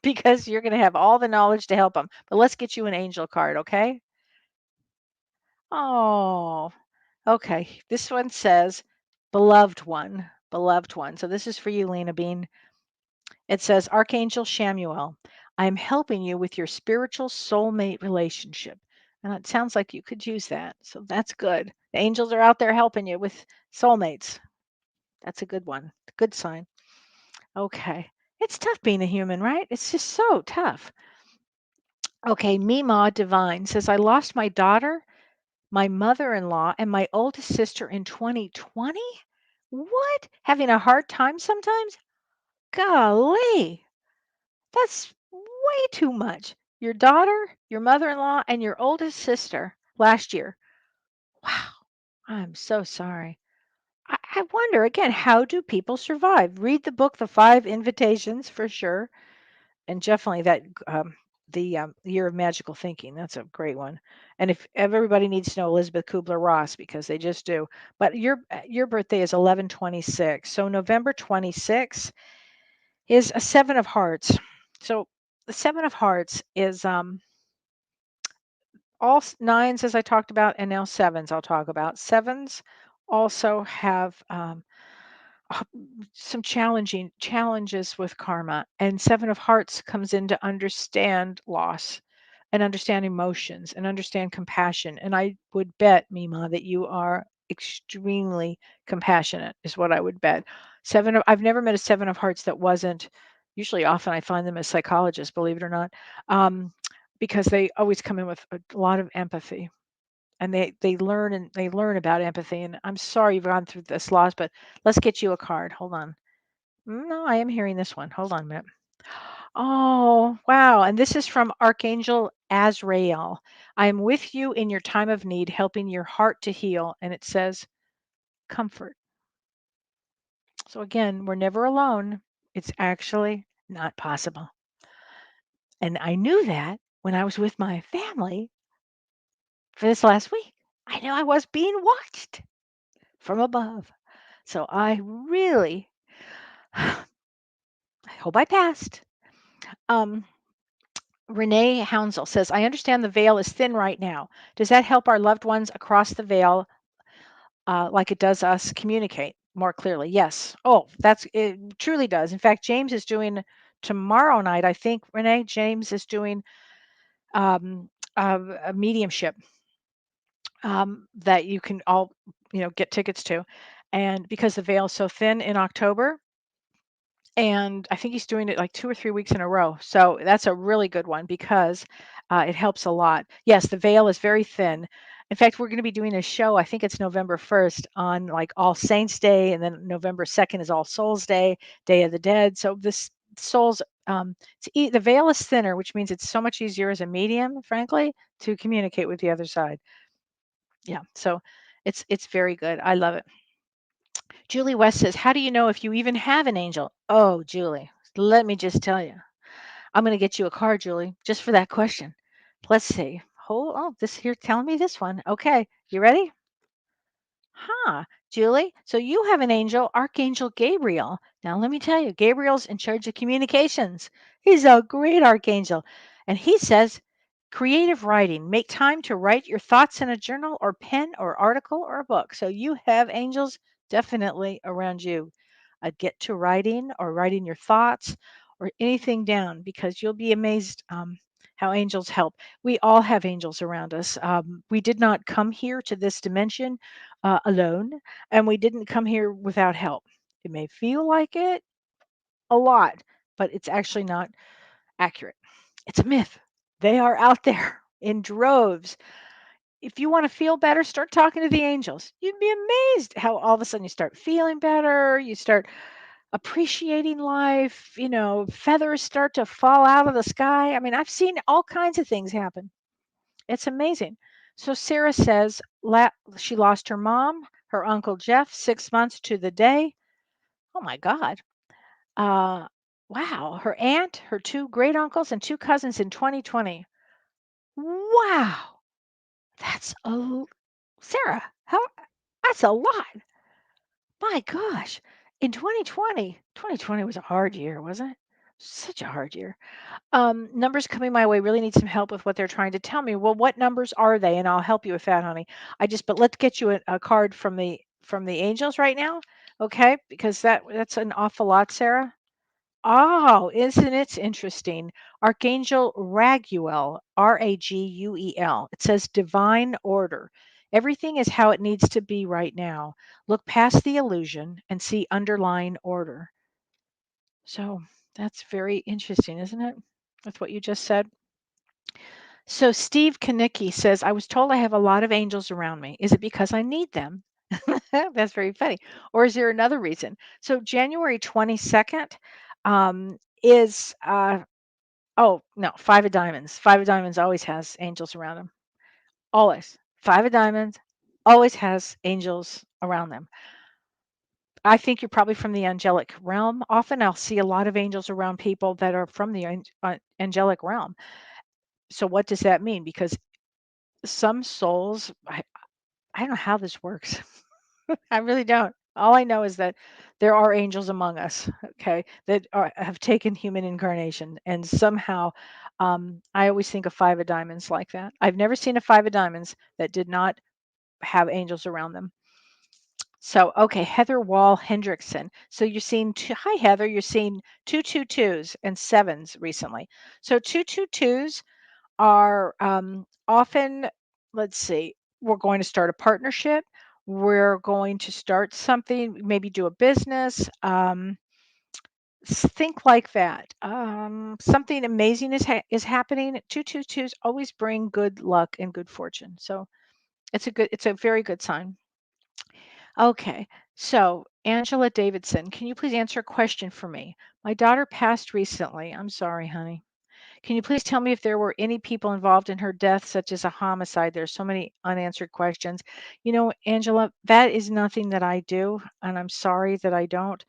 Speaker 2: because you're going to have all the knowledge to help them. But let's get you an angel card, okay? Oh, okay. This one says, beloved one, beloved one. So this is for you, Lena Bean. It says, Archangel Shamuel, I am helping you with your spiritual soulmate relationship. And it sounds like you could use that. So that's good. The angels are out there helping you with soulmates. That's a good one. Good sign. Okay. It's tough being a human, right? It's just so tough. Okay. Mima Divine says, I lost my daughter, my mother in law, and my oldest sister in 2020. What? Having a hard time sometimes? Golly. That's way too much. Your daughter, your mother in law, and your oldest sister last year. Wow. I'm so sorry. I wonder again, how do people survive? Read the book, The Five Invitations, for sure. And definitely that the Year of Magical Thinking. That's a great one. And if everybody needs to know Elizabeth Kubler-Ross because they just do. But your birthday is 11/26. So November 26th is a 7 of hearts. So the 7 of hearts is all nines, as I talked about, and now sevens I'll talk about. Sevens also have uh, some challenges with karma, and 7 of hearts comes in to understand loss and understand emotions and understand compassion. And I would bet, Mima, that you are extremely compassionate, is what I would bet. I've never met a 7 of hearts that wasn't. Usually often I find them as psychologists, believe it or not, um, because they always come in with a lot of empathy, and they learn about empathy. And I'm sorry you've gone through this loss, but let's get you a card. Hold on. No, I am hearing this one. Hold on a minute. Oh, wow. And this is from Archangel Azrael. I am with you in your time of need, helping your heart to heal. And it says comfort. So again, we're never alone. It's actually not possible. And I knew that when I was with my family for this last week. I knew I was being watched from above. So I really, I hope I passed. Um, Renee Hounsel says, I understand the veil is thin right now. Does that help our loved ones across the veil like it does us communicate more clearly? Yes. Oh, it truly does. In fact, James is doing tomorrow night, I think, Renee, James is doing um, a mediumship that you can all, get tickets to. And because the veil is so thin in October, and I think he's doing it like 2 or 3 weeks in a row. So that's a really good one because it helps a lot. Yes, the veil is very thin. In fact, we're going to be doing a show. I think it's November 1st on like All Saints Day, and then November 2nd is All Souls Day, Day of the Dead. So this souls, the veil is thinner, which means it's so much easier as a medium, frankly, to communicate with the other side. Yeah, so it's very good. I love it. Julie West says, how do you know if you even have an angel? Oh, Julie, let me just tell you. I'm going to get you a card, Julie, just for that question. Let's see. This here telling me this one. Okay, you ready? Huh, Julie. So you have an angel, Archangel Gabriel. Now, let me tell you, Gabriel's in charge of communications. He's a great archangel. And he says Creative writing. Make time to write your thoughts in a journal or pen or article or a book. So you have angels definitely around you. Get to writing or writing your thoughts or anything down because you'll be amazed how angels help. We all have angels around us. We did not come here to this dimension alone, and we didn't come here without help. It may feel like it a lot, but it's actually not accurate. It's a myth. They are out there in droves. If you want to feel better, start talking to the angels. You'd be amazed how all of a sudden you start feeling better. You start appreciating life. Feathers start to fall out of the sky. I mean, I've seen all kinds of things happen. It's amazing. So Sarah says she lost her mom, her uncle Jeff, 6 months to the day. Oh my God. Uh, wow. Her aunt, her two great uncles, and two cousins in 2020. Wow. That's Sarah, how that's a lot. My gosh. In 2020 was a hard year, wasn't it? Such a hard year. Numbers coming my way really need some help with what they're trying to tell me. Well, what numbers are they? And I'll help you with that, honey. But let's get you a card from the angels right now, okay? Because that's an awful lot, Sarah. Oh, isn't it interesting? Archangel Raguel, Raguel. It says divine order. Everything is how it needs to be right now. Look past the illusion and see underlying order. So that's very interesting, isn't it? With what you just said. So Steve Kanicki says, I was told I have a lot of angels around me. Is it because I need them? That's very funny. Or is there another reason? So January 22nd is oh no, five of diamonds. Five of diamonds always has angels around them. Always. Five of diamonds always has angels around them. I think you're probably from the angelic realm. Often I'll see a lot of angels around people that are from the angelic realm. So what does that mean? Because some souls, I don't know how this works. I really don't. All I know is that there are angels among us, okay, that have taken human incarnation. And somehow, I always think of five of diamonds like that. I've never seen a five of diamonds that did not have angels around them. So, okay, Heather Wall Hendrickson. So you're seeing hi Heather, you're seeing 222s and sevens recently. So 222s are often, let's see, we're going to start a partnership. We're going to start something, maybe do a business. Think like that. Something amazing is happening. 222s always bring good luck and good fortune. So it's a very good sign. Okay, so Angela Davidson, can you please answer a question for me? My daughter passed recently. I'm sorry, honey. Can you please tell me if there were any people involved in her death, such as a homicide? There's so many unanswered questions. Angela, that is nothing that I do, and I'm sorry that I don't.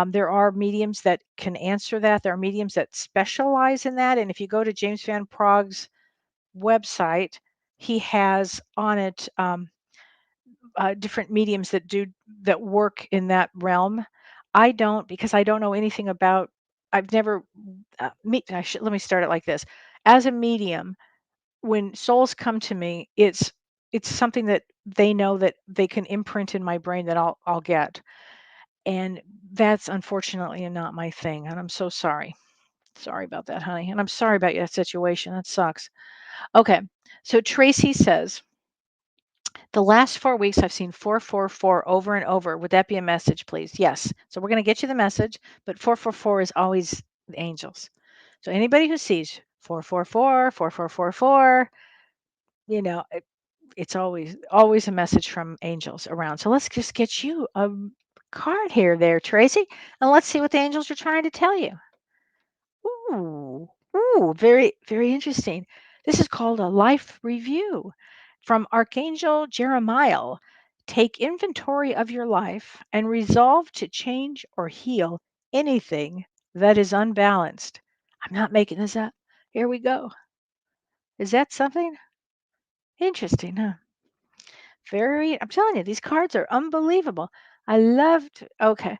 Speaker 2: There are mediums that can answer that. There are mediums that specialize in that. And if you go to James Van Prague's website, he has on it different mediums that work in that realm. I don't because I don't know anything about. I've never let me start it like this. As a medium, when souls come to me, it's something that they know that they can imprint in my brain that I'll get. And that's unfortunately not my thing. And I'm so sorry. Sorry about that, honey. And I'm sorry about your situation. That sucks. Okay. So Tracy says, the last 4 weeks I've seen 444 over and over. Would that be a message, please? Yes. So we're going to get you the message, but 444 is always the angels. So anybody who sees 444, 4444, it's always a message from angels around. So let's just get you a card here there, Tracy, and let's see what the angels are trying to tell you. Ooh, ooh, very, very interesting. This is called a life review from Archangel Jeremiah. Take inventory of your life and resolve to change or heal anything that is unbalanced. I'm not making this up. Here we go. Is that something? Interesting, huh? I'm telling you, these cards are unbelievable. I loved, okay.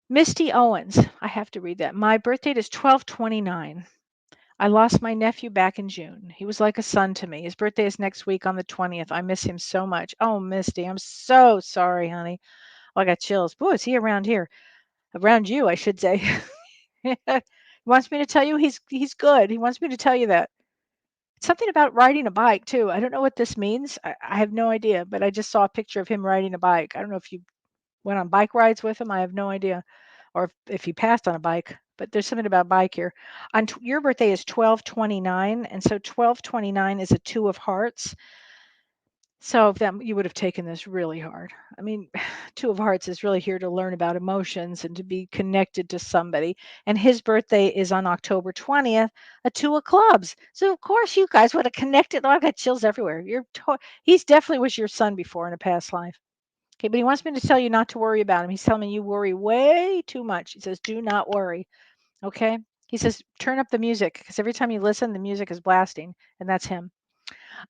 Speaker 2: Misty Owens, I have to read that. My birth date is 12/29. I lost my nephew back in June. He was like a son to me. His birthday is next week on the 20th. I miss him so much. Oh, Misty, I'm so sorry, honey. Oh, I got chills. Boy, is he around here? Around you, I should say. He wants me to tell you he's good. He wants me to tell you that. Something about riding a bike too. I don't know what this means. I have no idea, but I just saw a picture of him riding a bike. I don't know if you went on bike rides with him. I have no idea, or if he passed on a bike. But there's something about bike here. Your birthday is 12/29, and so 12/29 is a two of hearts. So then you would have taken this really hard. I mean, two of hearts is really here to learn about emotions and to be connected to somebody. And his birthday is on October 20th, a two of clubs. So of course you guys would have connected. Oh, I got chills everywhere. He's definitely was your son before in a past life. Okay, but he wants me to tell you not to worry about him. He's telling me you worry way too much. He says, do not worry. Okay. He says, turn up the music because every time you listen, the music is blasting, and that's him.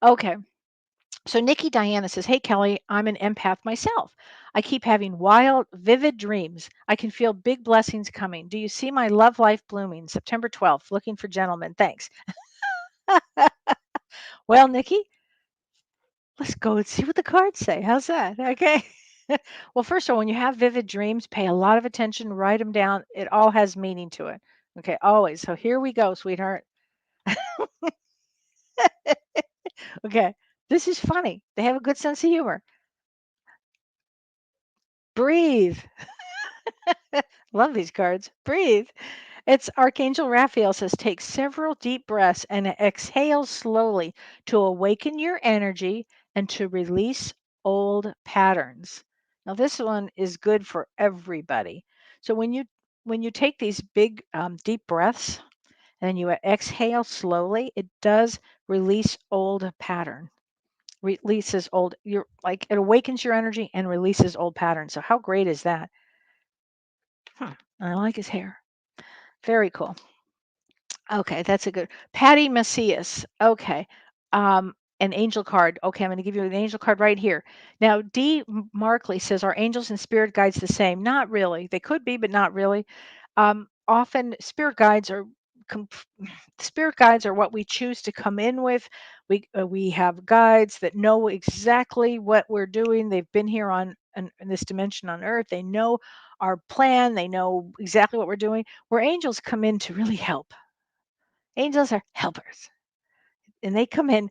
Speaker 2: Okay. So Nikki Diana says, hey, Kellee, I'm an empath myself. I keep having wild, vivid dreams. I can feel big blessings coming. Do you see my love life blooming? September 12th, looking for gentlemen. Thanks. Well, Nikki, let's go and see what the cards say. How's that? Okay. Well, first of all, when you have vivid dreams, pay a lot of attention, write them down. It all has meaning to it. Okay, always. So here we go, sweetheart. Okay, this is funny. They have a good sense of humor. Breathe. Love these cards. Breathe. It's Archangel Raphael says, take several deep breaths and exhale slowly to awaken your energy and to release old patterns. Now, this one is good for everybody. So when you take these big deep breaths and then you exhale slowly, it does release old pattern. Releases old. You're like it awakens your energy and releases old patterns. So how great is that? I like his hair. Very cool. Okay, that's a good Patty Macias. Okay. An angel card. Okay, I'm going to give you an angel card right here. Now, Markley says, are angels and spirit guides the same? Not really. They could be, but not really. Often, com- spirit guides are what we choose to come in with. We have guides that know exactly what we're doing. They've been here in this dimension on Earth. They know our plan. They know exactly what we're doing. Where angels come in to really help. Angels are helpers. And they come in,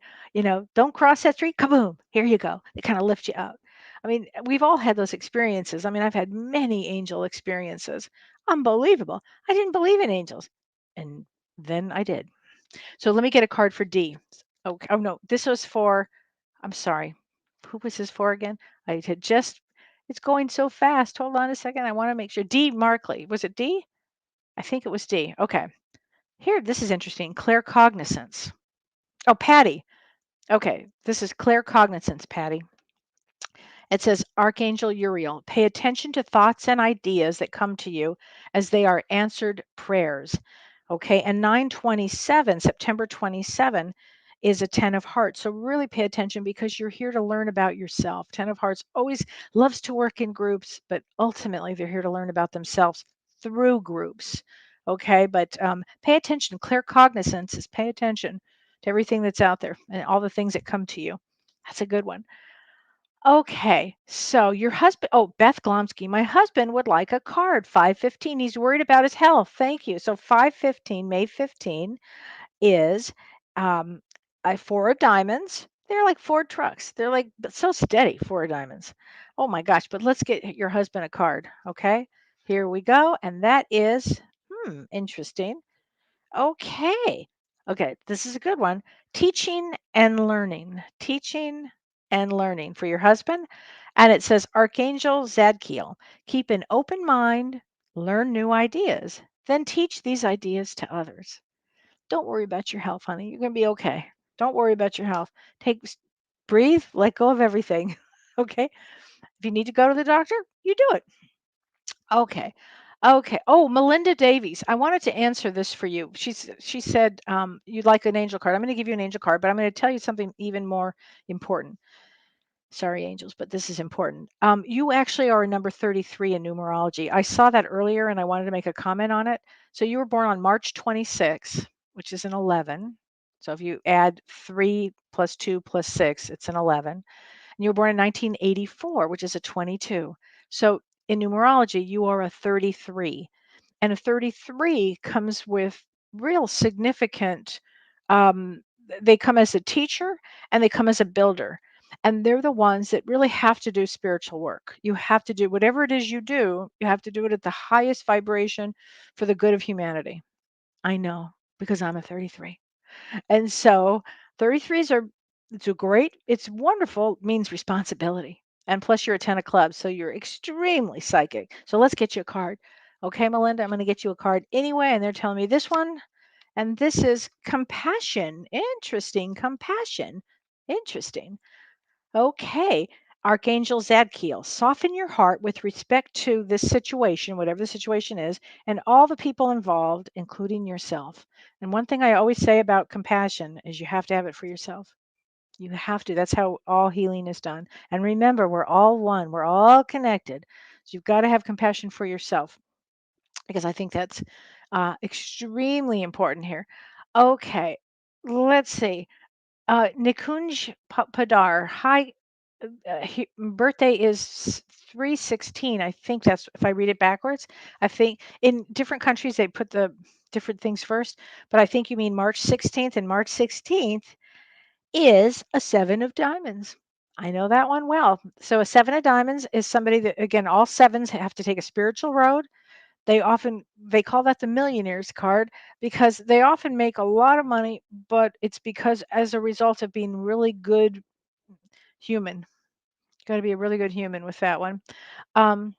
Speaker 2: don't cross that street, kaboom, here you go. They kind of lift you up. I mean, we've all had those experiences. I mean, I've had many angel experiences. Unbelievable. I didn't believe in angels. And then I did. So let me get a card for D. Okay. Oh, no, this was for, I'm sorry. Who was this for again? It's going so fast. Hold on a second. I want to make sure. D. Markley. Was it D? I think it was D. Okay. Here, this is interesting. Claircognizance. Oh, Patty. Okay, this is claircognizance, Patty. It says, Archangel Uriel, pay attention to thoughts and ideas that come to you as they are answered prayers. Okay, and 9/27, September 27, is a 10 of hearts. So really pay attention because you're here to learn about yourself. 10 of hearts always loves to work in groups, but ultimately they're here to learn about themselves through groups. Okay, but pay attention. Claircognizance is pay attention to everything that's out there and all the things that come to you. That's a good one. Okay, so your husband, oh, Beth Glomsky, my husband would like a card, 515. He's worried about his health. Thank you. So 515, May 15 is a four of diamonds. They're like Ford trucks. They're like so steady, four of diamonds. Oh my gosh, but let's get your husband a card. Okay, here we go. And that is, interesting. Okay. Okay, this is a good one. Teaching and learning. Teaching and learning for your husband. And it says Archangel Zadkiel. Keep an open mind, learn new ideas, then teach these ideas to others. Don't worry about your health, honey. You're going to be okay. Don't worry about your health. Breathe, let go of everything. Okay? If you need to go to the doctor, you do it. Okay. Okay. Oh, Melinda Davies. I wanted to answer this for you. She said you'd like an angel card. I'm going to give you an angel card, but I'm going to tell you something even more important. Sorry, angels, but this is important. You actually are a number 33 in numerology. I saw that earlier and I wanted to make a comment on it. So you were born on March 26th. which is an 11. So if you add 3 plus 2 plus 6, it's an 11. And you were born in 1984, which is a 22. So in numerology, you are a 33. And a 33 comes with real significant, they come as a teacher and they come as a builder. And they're the ones that really have to do spiritual work. You have to do whatever it is you do, you have to do it at the highest vibration for the good of humanity. I know because I'm a 33. And so 33s are, it's wonderful, means responsibility. And plus you're a 10 of clubs, so you're extremely psychic. So let's get you a card. Okay, Melinda, I'm going to get you a card anyway. And they're telling me this one, and this is compassion. Interesting. Compassion. Interesting. Okay. Archangel Zadkiel, soften your heart with respect to this situation, whatever the situation is, and all the people involved, including yourself. And one thing I always say about compassion is you have to have it for yourself. You have to. That's how all healing is done. And remember, we're all one, we're all connected. So you've got to have compassion for yourself because I think that's extremely important here. Okay. Let's see. Nikunj Padar. Hi, birthday is 316. I think that's if I read it backwards. I think in different countries they put the different things first, but I think you mean March 16th, and March 16th is a 7 of diamonds. I know that one well. So a 7 of diamonds is somebody that, again, all sevens have to take a spiritual road. They call that the millionaire's card because they often make a lot of money, but it's because as a result of being really good human. Got to be a really good human with that one. Um,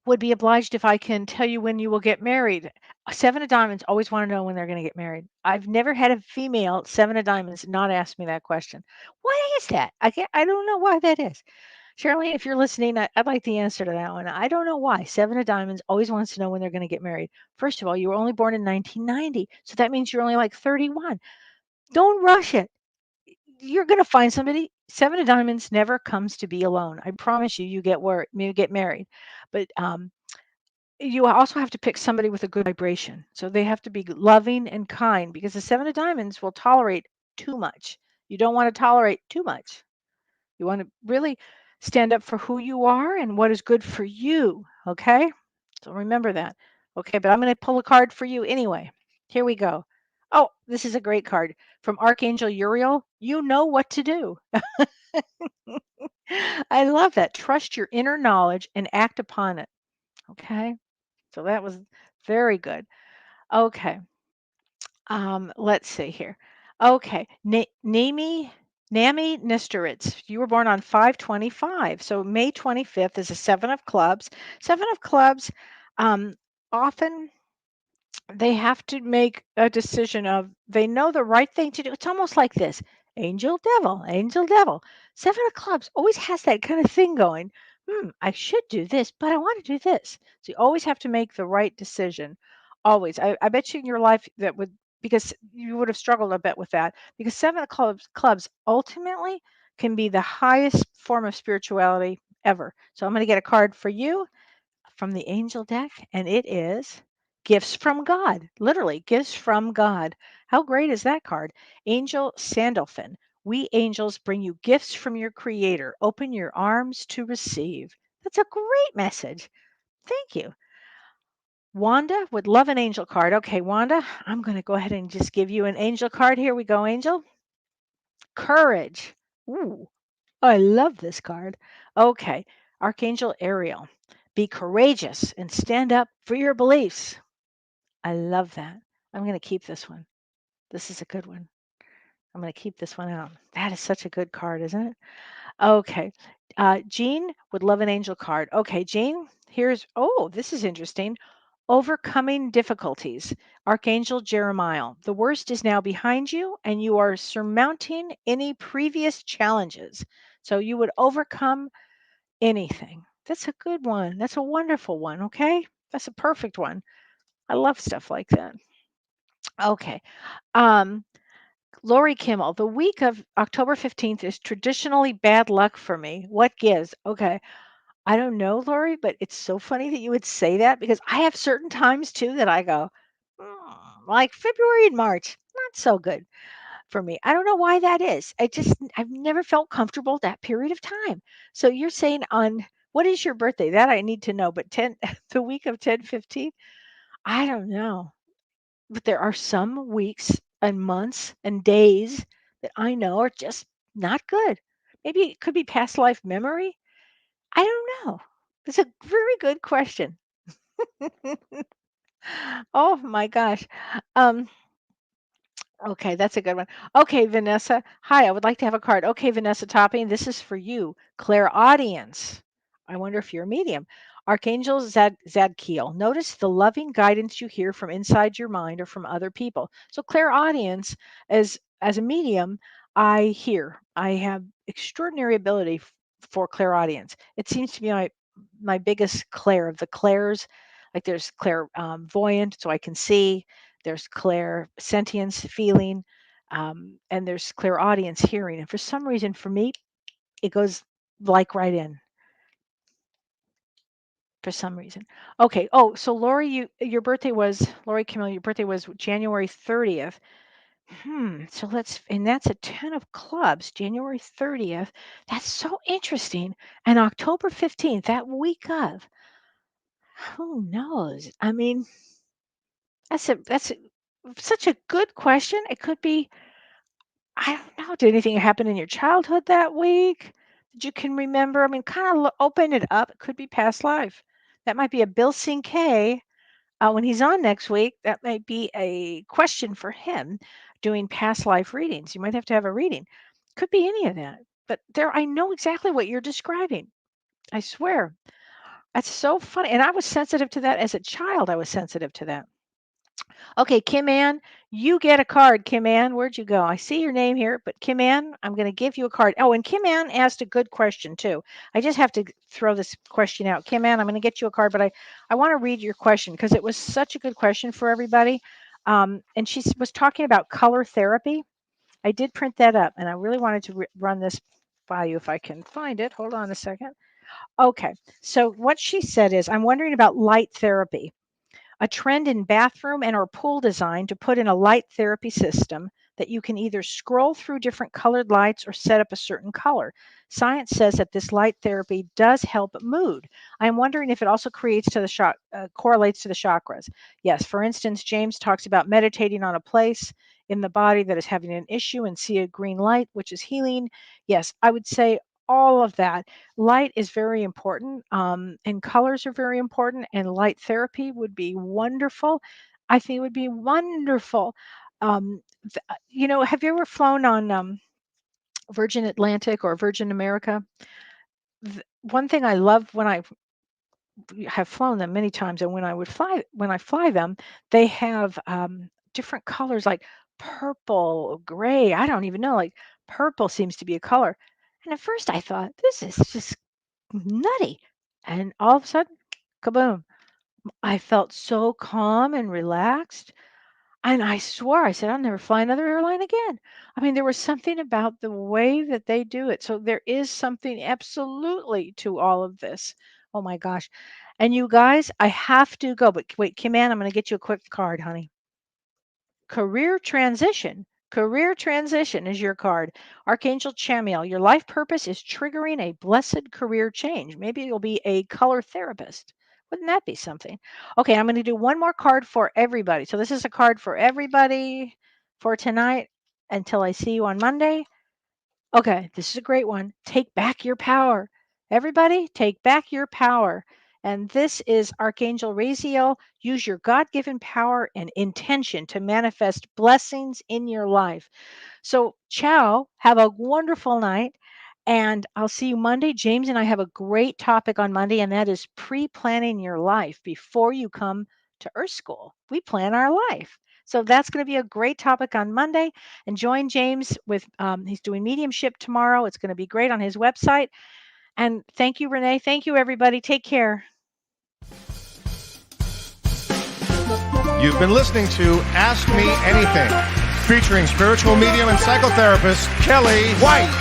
Speaker 2: would be obliged if I can tell you when you will get married. A 7 of diamonds always want to know when they're going to get married. I've never had a female 7 of diamonds not ask me that question. Why is that? I don't know why that is. Shirley, if you're listening, I'd like the answer to that one. I don't know why. 7 of diamonds always wants to know when they're going to get married. First of all, you were only born in 1990, so that means you're only like 31. Don't rush it. You're going to find somebody. 7 of diamonds never comes to be alone. I promise you, you get married. But you also have to pick somebody with a good vibration. So they have to be loving and kind because the 7 of diamonds will tolerate too much. You don't want to tolerate too much. You want to really stand up for who you are and what is good for you. Okay? So remember that. Okay, but I'm going to pull a card for you anyway. Here we go. Oh, this is a great card from Archangel Uriel. You know what to do. I love that. Trust your inner knowledge and act upon it. Okay? So that was very good. Okay. Let's see here. Okay. Nami Nisteritz, you were born on 5/25. So May 25th is a 7 of clubs. 7 of clubs, um, often they have to make a decision of they know the right thing to do. It's almost like this angel, devil, angel, devil. 7 of clubs always has that kind of thing going. I should do this, but I want to do this. So you always have to make the right decision. Always. I bet you in your life that would, because you would have struggled a bit with that, because 7 of clubs ultimately can be the highest form of spirituality ever. So I'm going to get a card for you from the angel deck, and it is gifts from God. Literally, gifts from God. How great is that card? Angel Sandalphon. We angels bring you gifts from your creator. Open your arms to receive. That's a great message. Thank you. Wanda would love an angel card. Okay, Wanda, I'm going to go ahead and just give you an angel card. Here we go, angel. Courage. Ooh, I love this card. Okay, Archangel Ariel. Be courageous and stand up for your beliefs. I love that. I'm going to keep this one. This is a good one. I'm going to keep this one out. That is such a good card, isn't it? Okay. Jean would love an angel card. Okay, Jean, this is interesting. Overcoming difficulties. Archangel Jeremiah. The worst is now behind you, and you are surmounting any previous challenges. So you would overcome anything. That's a good one. That's a wonderful one. Okay. That's a perfect one. I love stuff like that. Okay. Um, Lori Kimmel, the week of October 15th is traditionally bad luck for me. What gives? Okay. I don't know, Lori, but it's so funny that you would say that because I have certain times too that I go, like February and March, not so good for me. I don't know why that is. I've never felt comfortable that period of time. So you're saying on what is your birthday? That I need to know. But the week of 10/15, I don't know. But there are some weeks and months and days that I know are just not good. Maybe it could be past life memory. I don't know. It's a very good question. Oh my gosh. Um, Okay, that's a good one. Okay, Vanessa. Hi, I would like to have a card. Okay, Vanessa Topping, this is for you. Clairaudience. I wonder if you're a medium. Archangel Zadkiel. Notice the loving guidance you hear from inside your mind or from other people. So clairaudience, as a medium, I hear. I have extraordinary ability for clairaudience. It seems to be my biggest clair of the clairs. Like there's clairvoyant, so I can see, there's clear sentience, feeling, and there's clear audience, hearing. And for some reason, for me, it goes like right in. For some reason. Okay. Oh, so Lori, your birthday was Lori Camille. Your birthday was January 30th. So and that's a 10 of clubs, January 30th. That's so interesting. And October 15th, that week of, who knows? I mean, that's such a good question. It could be, I don't know. Did anything happen in your childhood that week that you can remember? I mean, kind of open it up. It could be past life. That might be a Bill K. When he's on next week, that might be a question for him doing past life readings. You might have to have a reading. Could be any of that. But I know exactly what you're describing. I swear. That's so funny. And I was sensitive to that as a child. I was sensitive to that. Okay, Kim Ann, you get a card. Kim Ann, where'd you go? I see your name here, but Kim Ann, I'm going to give you a card. Oh, and Kim Ann asked a good question too. I just have to throw this question out. Kim Ann, I'm going to get you a card, but I want to read your question because it was such a good question for everybody. And she was talking about color therapy. I did print that up, and I really wanted to run this by you if I can find it. Hold on a second. Okay, so what she said is, I'm wondering about light therapy. A trend in bathroom and or pool design to put in a light therapy system that you can either scroll through different colored lights or set up a certain color. Science says that this light therapy does help mood. I'm wondering if it also correlates to the chakras. Yes, for instance, James talks about meditating on a place in the body that is having an issue and see a green light, which is healing. Yes, I would say all of that. Light is very important, and colors are very important, and light therapy would be wonderful. I think it would be wonderful. Have you ever flown on Virgin Atlantic or Virgin America? One thing I love when I have flown them many times, and when I fly them, they have different colors like purple, gray. I don't even know. Like purple seems to be a color. And at first I thought, this is just nutty. And all of a sudden, kaboom, I felt so calm and relaxed. And I swore, I said, I'll never fly another airline again. I mean, there was something about the way that they do it. So there is something absolutely to all of this. Oh my gosh. And you guys, I have to go. But wait, Kim Ann, I'm going to get you a quick card, honey. Career transition. Career transition is your card. Archangel Chamiel, your life purpose is triggering a blessed career change. Maybe you'll be a color therapist. Wouldn't that be something? Okay, I'm going to do one more card for everybody. So this is a card for everybody for tonight until I see you on Monday. Okay, this is a great one. Take back your power. Everybody, take back your power. And this is Archangel Raziel. Use your God given power and intention to manifest blessings in your life. So, ciao. Have a wonderful night. And I'll see you Monday. James and I have a great topic on Monday, and that is pre planning your life before you come to Earth School. We plan our life. So that's going to be a great topic on Monday. And join James with, he's doing mediumship tomorrow. It's going to be great on his website. And thank you, Renee. Thank you, everybody. Take care.
Speaker 1: You've been listening to Ask Me Anything, featuring spiritual medium and psychotherapist Kellee White.